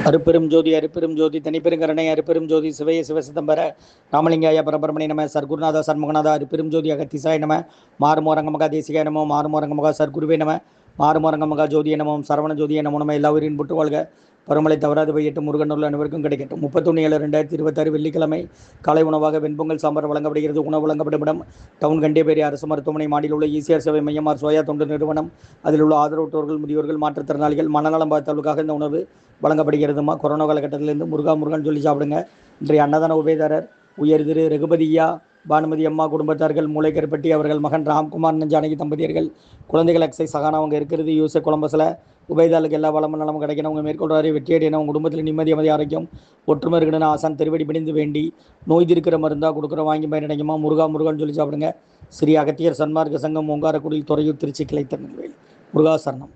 அருப்பெரும் ஜோதி அருப்பெரும் ஜோதி தனிப்பெருங்கருணை அருப்பெரும் ஜோதி சிவய சிவசிதம்பர ராமலிங்காய பரபரமணி நம சர்க்குருநாதா சண்முகநாதா அருப்பெரும் ஜோதி அகத்திசாய நம மாறுமோரங்க மகா தேசிகாய நமோ மாறுமோரங்க மகா சர்க்குருவே நம மாறுமோரங்க மகா ஜோதிய நமோம் சரவண ஜோதிய நமோ நம்ம எல்லா உயிரின் புட்டு வாழ்க பருமலை தவறாது போயிட்டு முருகனூர் அனைவருக்கும் கிடைக்கட்டும். 31/7/2026 வெள்ளிக்கிழமை காலை உணவாக வெண்பொங்கல் சாம்பார் வழங்கப்படுகிறது. உணவு வழங்கப்படும் இடம் டவுன் கண்டியப்பேரி அரசு மருத்துவமனை மாடியில் உள்ள ஈசிஆர் சேவை மையமார் சோயா தொண்டு நிறுவனம். அதில் உள்ள ஆதரவற்றோர்கள் முதியோர்கள் மாற்றுத்திறனாளிகள் மனநலம் பார்த்தவர்களுக்காக இந்த உணவு வழங்கப்படுகிறதுமா. கொரோனா காலகட்டத்திலிருந்து முருகன் சொல்லி சாப்பிடுங்க. இன்றைய அன்னதான உபயதாரர் உயர் திரு ரகுபதியா பானுமதி அம்மா குடும்பத்தார்கள் மூளைக்கருப்பட்டி அவர்கள் மகன் ராம்குமார் ஜானகி தம்பதியர்கள் குழந்தைகள் அக்ஸை சகானா அவங்க இருக்கிறது யூஎஸ்ஏ கொலம்பஸில். உபயதாளுக்கு எல்லா வளமும் நலமும் கிடைக்கணும். அவங்க மேற்கொள்றாரு வெற்றியடையணும். உங்கள் குடும்பத்தில் நிம்மதி அமைதி ஆரோக்கியம் ஒற்றுமை இருக்கணும்னு ஆசான் திருவடி பிடிந்து வேண்டி நோய் இருக்கிற மருந்தாக கொடுக்குற வாங்கி பயனடைக்குமா. முருகன் சொல்லி சாப்பிடுங்க. ஸ்ரீ அகத்தியர் சன்மார்க்க சங்கம் ஓங்காரக்குடியில் துறையூர் திருச்சி கிளை திருநெல்வேலி. முருகா சரணம்.